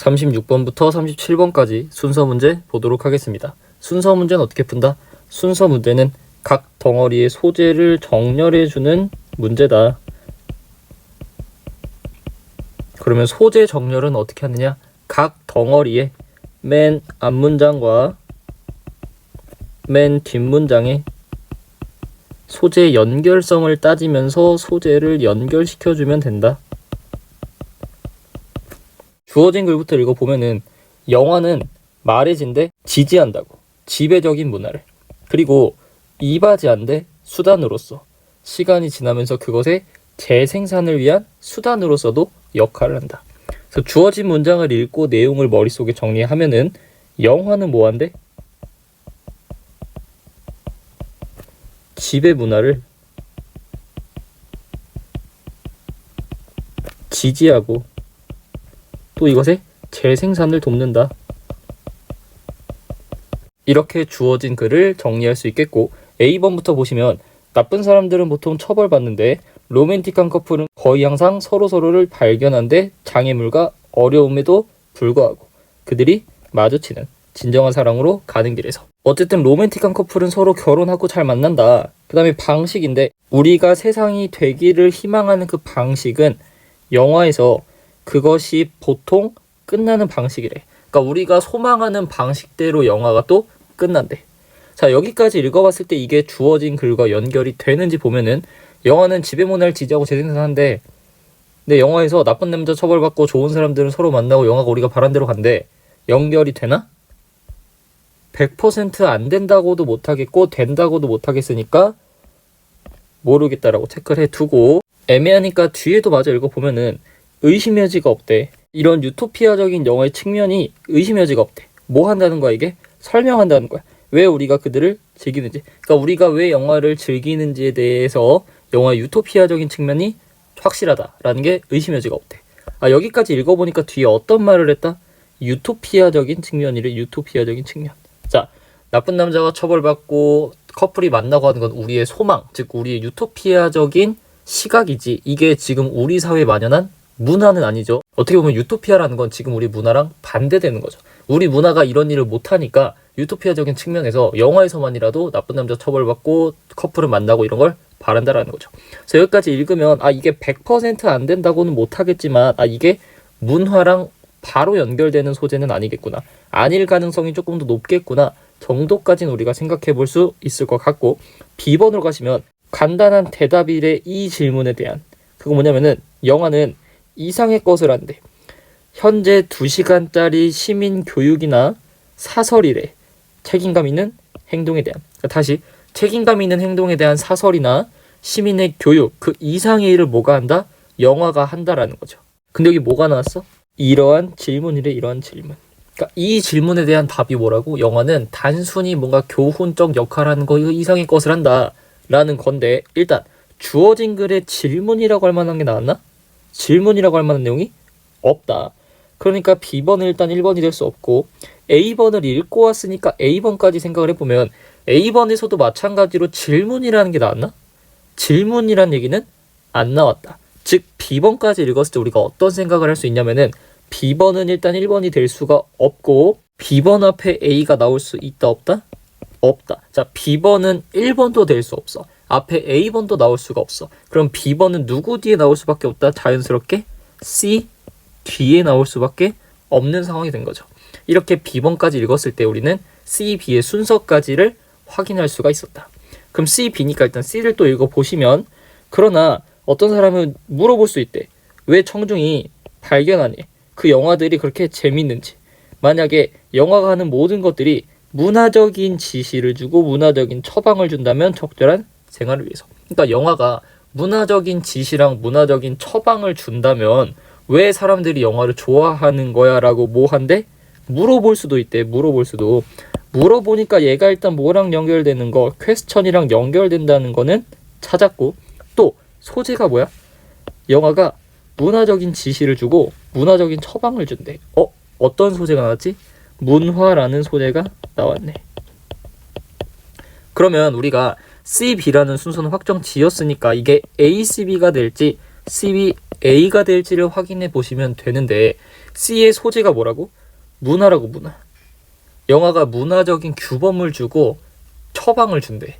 36번부터 37번까지 순서 문제 보도록 하겠습니다. 순서 문제는 어떻게 푼다? 순서 문제는 각 덩어리의 소재를 정렬해주는 문제다. 그러면 소재 정렬은 어떻게 하느냐? 각 덩어리의 맨 앞문장과 맨 뒷문장의 소재 연결성을 따지면서 소재를 연결시켜주면 된다. 주어진 글부터 읽어보면은 영화는 말해진데 지지한다고. 지배적인 문화를. 그리고 이바지한데 수단으로서. 시간이 지나면서 그것의 재생산을 위한 수단으로서도 역할을 한다. 그래서 주어진 문장을 읽고 내용을 머릿속에 정리하면은 영화는 뭐한데? 지배 문화를 지지하고 또 이것의 재생산을 돕는다. 이렇게 주어진 글을 정리할 수 있겠고, A번부터 보시면 나쁜 사람들은 보통 처벌받는데 로맨틱한 커플은 거의 항상 서로서로를 발견한데 장애물과 어려움에도 불구하고 그들이 마주치는 진정한 사랑으로 가는 길에서. 어쨌든 로맨틱한 커플은 서로 결혼하고 잘 만난다. 그 다음에 방식인데 우리가 세상이 되기를 희망하는 그 방식은 영화에서 그것이 보통 끝나는 방식이래. 그러니까 우리가 소망하는 방식대로 영화가 또 끝난대. 자, 여기까지 읽어봤을 때 이게 주어진 글과 연결이 되는지 보면은 영화는 지배 문화를 지지하고 재생산한데, 근데 영화에서 나쁜 남자 처벌받고 좋은 사람들은 서로 만나고 영화가 우리가 바란 대로 간대. 연결이 되나? 100% 안 된다고도 못하겠고 된다고도 못하겠으니까 모르겠다라고 체크를 해두고, 애매하니까 뒤에도 마저 읽어보면은 의심의 여지가 없대. 이런 유토피아적인 영화의 측면이 의심의 여지가 없대. 뭐 한다는 거야 이게? 설명한다는 거야. 왜 우리가 그들을 즐기는지. 그러니까 우리가 왜 영화를 즐기는지에 대해서 영화의 유토피아적인 측면이 확실하다라는 게 의심의 여지가 없대. 아, 여기까지 읽어보니까 뒤에 어떤 말을 했다? 유토피아적인 측면이래. 유토피아적인 측면. 자, 나쁜 남자가 처벌받고 커플이 만나고 하는 건 우리의 소망, 즉 우리의 유토피아적인 시각이지, 이게 지금 우리 사회에 만연한 문화는 아니죠. 어떻게 보면 유토피아라는 건 지금 우리 문화랑 반대되는 거죠. 우리 문화가 이런 일을 못하니까 유토피아적인 측면에서 영화에서만이라도 나쁜 남자 처벌받고 커플을 만나고 이런 걸 바란다라는 거죠. 그래서 여기까지 읽으면 아, 이게 100% 안 된다고는 못하겠지만 아, 이게 문화랑 바로 연결되는 소재는 아니겠구나, 아닐 가능성이 조금 더 높겠구나 정도까지는 우리가 생각해 볼 수 있을 것 같고, B번으로 가시면 간단한 대답이래. 이 질문에 대한 그거 뭐냐면은 영화는 이상의 것을 한대. 현재 2시간짜리 시민 교육이나 사설이래. 책임감 있는 행동에 대한. 다시, 책임감 있는 행동에 대한 사설이나 시민의 교육, 그 이상의 일을 뭐가 한다? 영화가 한다라는 거죠. 근데 여기 뭐가 나왔어? 이러한 질문이래. 이러한 질문. 그러니까 이 질문에 대한 답이 뭐라고? 영화는 단순히 뭔가 교훈적 역할을 하는 거, 이상의 것을 한다 라는 건데, 일단 주어진 글에 질문이라고 할 만한 게 나왔나? 질문이라고 할 만한 내용이 없다. 그러니까 B번은 일단 1번이 될 수 없고, A번을 읽고 왔으니까 A번까지 생각을 해보면 A번에서도 마찬가지로 질문이라는 게 나왔나? 질문이란 얘기는 안 나왔다. 즉 B번까지 읽었을 때 우리가 어떤 생각을 할 수 있냐면은 B번은 일단 1번이 될 수가 없고, B번 앞에 A가 나올 수 있다 없다? 없다. 자, B번은 1번도 될 수 없어. 앞에 A번도 나올 수가 없어. 그럼 B번은 누구 뒤에 나올 수밖에 없다? 자연스럽게 C 뒤에 나올 수밖에 없는 상황이 된 거죠. 이렇게 B번까지 읽었을 때 우리는 C, B의 순서까지를 확인할 수가 있었다. 그럼 C, B니까 일단 C를 또 읽어보시면, 그러나 어떤 사람은 물어볼 수 있대. 왜 청중이 발견하니? 그 영화들이 그렇게 재밌는지. 만약에 영화가 하는 모든 것들이 문화적인 지시를 주고 문화적인 처방을 준다면 적절한 생활을 위해서. 그러니까 영화가 문화적인 지시랑 문화적인 처방을 준다면 왜 사람들이 영화를 좋아하는 거야? 라고 뭐 한대? 물어볼 수도 있대. 물어볼 수도. 물어보니까 얘가 일단 뭐랑 연결되는 거, 퀘스천이랑 연결된다는 거는 찾았고, 또 소재가 뭐야? 영화가 문화적인 지시를 주고 문화적인 처방을 준대. 어떤 소재가 나왔지? 문화라는 소재가 나왔네. 그러면 우리가 C, B라는 순서는 확정 지었으니까 이게 A, C, B가 될지 C, B, A가 될지를 확인해 보시면 되는데, C의 소재가 뭐라고? 문화라고, 문화. 영화가 문화적인 규범을 주고 처방을 준대.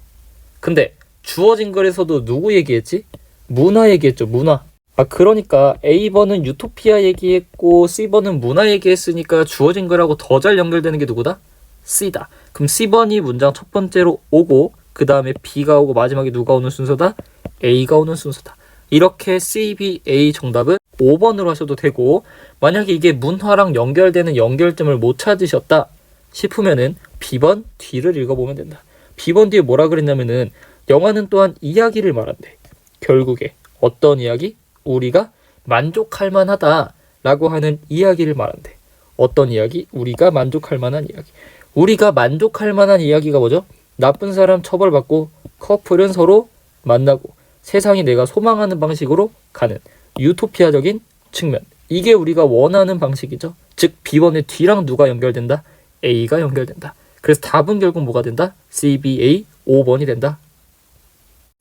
근데 주어진 글에서도 누구 얘기했지? 문화 얘기했죠, 문화. 그러니까 A번은 유토피아 얘기했고 C번은 문화 얘기했으니까 주어진 글하고 더 잘 연결되는 게 누구다? C다. 그럼 C번이 문장 첫 번째로 오고 그 다음에 B가 오고 마지막에 누가 오는 순서다? A가 오는 순서다. 이렇게 C, B, A 정답은 5번으로 하셔도 되고, 만약에 이게 문화랑 연결되는 연결점을 못 찾으셨다 싶으면은 B번 뒤를 읽어보면 된다. B번 뒤에 뭐라 그랬냐면은 영화는 또한 이야기를 말한대. 결국에 어떤 이야기? 우리가 만족할 만하다 라고 하는 이야기를 말한대. 어떤 이야기? 우리가 만족할 만한 이야기. 우리가 만족할 만한 이야기가 뭐죠? 나쁜 사람 처벌받고 커플은 서로 만나고 세상이 내가 소망하는 방식으로 가는 유토피아적인 측면. 이게 우리가 원하는 방식이죠. 즉 B번의 뒤랑 누가 연결된다? A가 연결된다. 그래서 답은 결국 뭐가 된다? C, B, A 5번이 된다.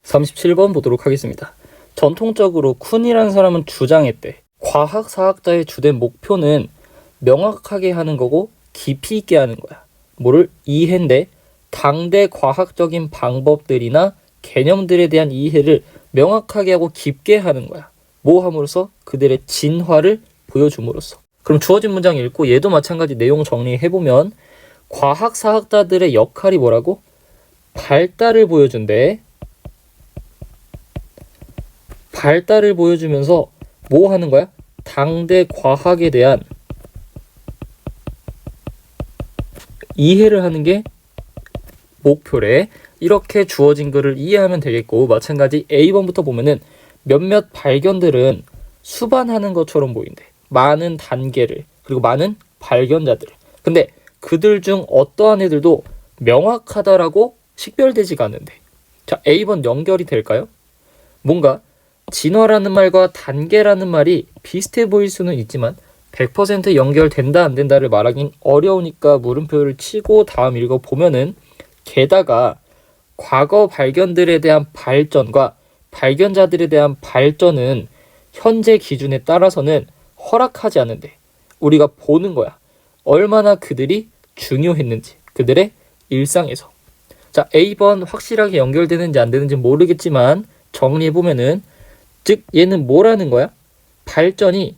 37번 보도록 하겠습니다. 전통적으로 쿤이라는 사람은 주장했대. 과학사학자의 주된 목표는 명확하게 하는 거고 깊이 있게 하는 거야. 뭐를? 이해인데 당대 과학적인 방법들이나 개념들에 대한 이해를 명확하게 하고 깊게 하는 거야. 뭐 함으로써? 그들의 진화를 보여줌으로써. 그럼 주어진 문장 읽고 얘도 마찬가지 내용 정리해보면 과학사학자들의 역할이 뭐라고? 발달을 보여준대. 발달을 보여주면서 뭐 하는 거야? 당대 과학에 대한 이해를 하는 게 목표래. 이렇게 주어진 글을 이해하면 되겠고, 마찬가지 A번부터 보면은 몇몇 발견들은 수반하는 것처럼 보인대. 많은 단계를, 그리고 많은 발견자들을. 근데 그들 중 어떠한 애들도 명확하다라고 식별되지가 않는데. 자, A번 연결이 될까요? 뭔가 진화라는 말과 단계라는 말이 비슷해 보일 수는 있지만 100% 연결된다 안 된다를 말하긴 어려우니까 물음표를 치고 다음 읽어보면은, 게다가 과거 발견들에 대한 발전과 발견자들에 대한 발전은 현재 기준에 따라서는 허락하지 않는데 우리가 보는 거야. 얼마나 그들이 중요했는지, 그들의 일상에서. 자, A번 확실하게 연결되는지 안 되는지 모르겠지만 정리해보면은, 즉 얘는 뭐라는 거야? 발전이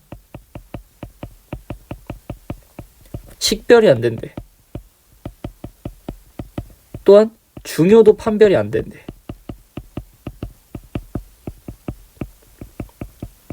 식별이 안 된대. 또한 중요도 판별이 안 된대.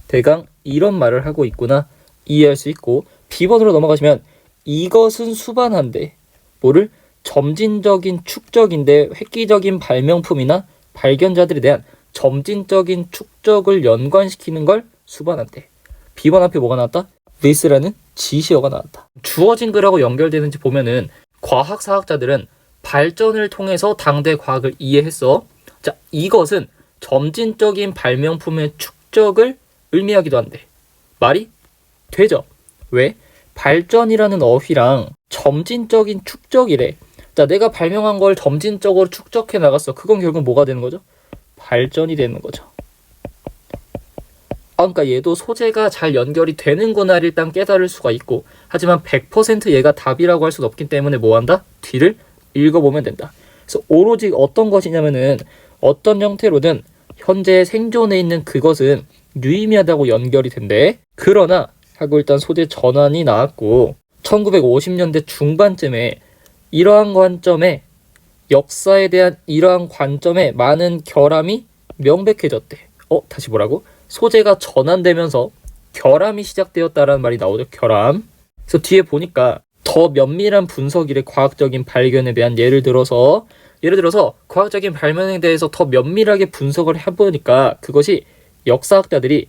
대강 이런 말을 하고 있구나 이해할 수 있고, B번으로 넘어가시면 이것은 수반한데 뭐를? 점진적인 축적인데 획기적인 발명품이나 발견자들에 대한 점진적인 축적을 연관시키는 걸 수반한대. B번 앞에 뭐가 나왔다? this라는 지시어가 나왔다. 주어진 글하고 연결되는지 보면은 과학사학자들은 발전을 통해서 당대 과학을 이해했어. 자, 이것은 점진적인 발명품의 축적을 의미하기도 한데 말이 되죠. 왜? 발전이라는 어휘랑 점진적인 축적이래. 자, 내가 발명한 걸 점진적으로 축적해 나갔어. 그건 결국 뭐가 되는 거죠? 발전이 되는 거죠. 그러니까 얘도 소재가 잘 연결이 되는구나를 일단 깨달을 수가 있고, 하지만 100% 얘가 답이라고 할 수는 없기 때문에 뭐한다? 뒤를 읽어보면 된다. 그래서 오로지 어떤 것이냐면은 어떤 형태로든 현재 생존해 있는 그것은 유의미하다고 연결이 된대. 그러나 하고 일단 소재 전환이 나왔고 1950년대 중반쯤에 이러한 관점에, 역사에 대한 이러한 관점에 많은 결함이 명백해졌대. 다시 뭐라고? 소재가 전환되면서 결함이 시작되었다라는 말이 나오죠. 결함. 그래서 뒤에 보니까 더 면밀한 분석이래. 과학적인 발견에 대한 예를 들어서 과학적인 발견에 대해서 더 면밀하게 분석을 해보니까 그것이 역사학자들이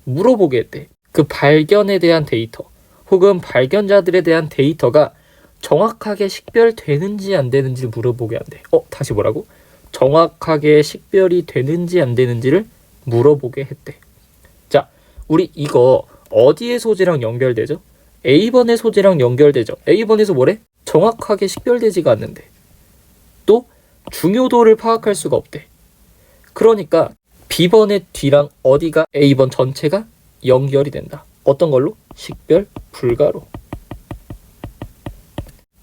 물어보게 했대. 그 발견에 대한 데이터 혹은 발견자들에 대한 데이터가 정확하게 식별되는지 안 되는지를 물어보게 한대. 다시 뭐라고? 정확하게 식별이 되는지 안 되는지를 물어보게 했대. 자, 우리 이거 어디의 소재랑 연결되죠? A번의 소재랑 연결되죠. A번에서 뭐래? 정확하게 식별되지가 않는데 또 중요도를 파악할 수가 없대. 그러니까 B번의 뒤랑 어디가 A번 전체가 연결이 된다. 어떤 걸로? 식별 불가로.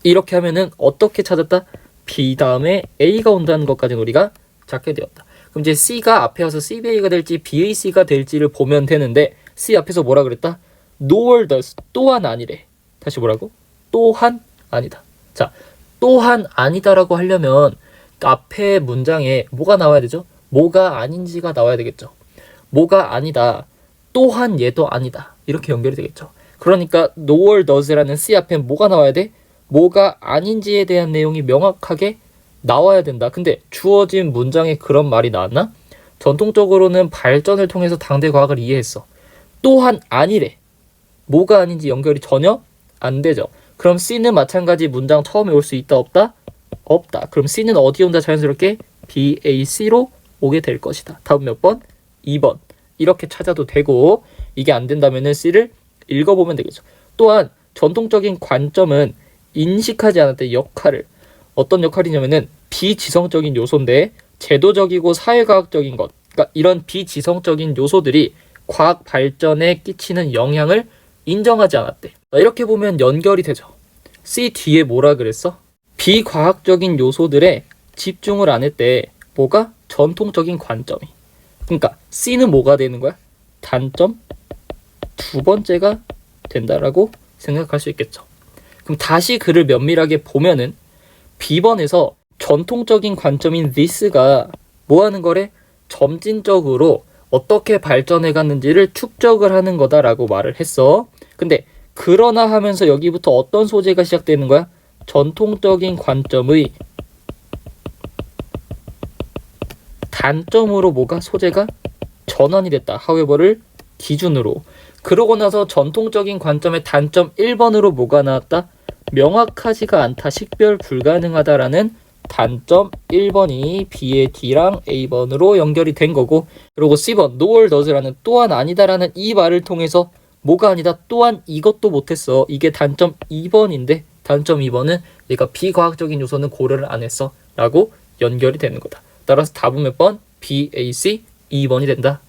이렇게 하면은 어떻게 찾았다? B 다음에 A가 온다는 것까지는 우리가 찾게 되었다. 그럼 이제 C가 앞에 와서 CBA가 될지 BAC가 될지를 보면 되는데 C 앞에서 뭐라 그랬다? nor does, 또한 아니래. 다시 뭐라고? 또한 아니다. 자, 또한 아니다라고 하려면 앞에 문장에 뭐가 나와야 되죠? 뭐가 아닌지가 나와야 되겠죠. 뭐가 아니다. 또한 얘도 아니다. 이렇게 연결이 되겠죠. 그러니까 nor does라는 C 앞에 뭐가 나와야 돼? 뭐가 아닌지에 대한 내용이 명확하게 나와야 된다. 근데 주어진 문장에 그런 말이 나왔나? 전통적으로는 발전을 통해서 당대 과학을 이해했어. 또한 아니래. 뭐가 아닌지 연결이 전혀 안 되죠. 그럼 C는 마찬가지 문장 처음에 올 수 있다 없다? 없다. 그럼 C는 어디에 온다? 자연스럽게 BAC로 오게 될 것이다. 다음 몇 번? 2번. 이렇게 찾아도 되고 이게 안 된다면 C를 읽어보면 되겠죠. 또한 전통적인 관점은 인식하지 않았던 역할을, 어떤 역할이냐면은 비지성적인 요소인데 제도적이고 사회과학적인 것, 그러니까 이런 비지성적인 요소들이 과학 발전에 끼치는 영향을 인정하지 않았대. 이렇게 보면 연결이 되죠. C 뒤에 뭐라 그랬어? 비과학적인 요소들에 집중을 안 했대. 뭐가? 전통적인 관점이. 그러니까 C는 뭐가 되는 거야? 단점 두 번째가 된다라고 생각할 수 있겠죠. 그럼 다시 글을 면밀하게 보면은 B번에서 전통적인 관점인 this가 뭐 하는 거래? 점진적으로 어떻게 발전해 갔는지를 축적을 하는 거다라고 말을 했어. 근데 그러나 하면서 여기부터 어떤 소재가 시작되는 거야? 전통적인 관점의 단점으로 뭐가? 소재가 전환이 됐다. however를 기준으로. 그러고 나서 전통적인 관점의 단점 1번으로 뭐가 나왔다? 명확하지가 않다. 식별 불가능하다라는 단점 1번이 B의 D랑 A번으로 연결이 된 거고, 그리고 C번 nor does라는 또한 아니다라는 이 말을 통해서 뭐가 아니다? 또한 이것도 못했어. 이게 단점 2번인데 단점 2번은 얘가 비과학적인 요소는 고려를 안 했어 라고 연결이 되는 거다. 따라서 답은 몇 번? B, A, C 2번이 된다.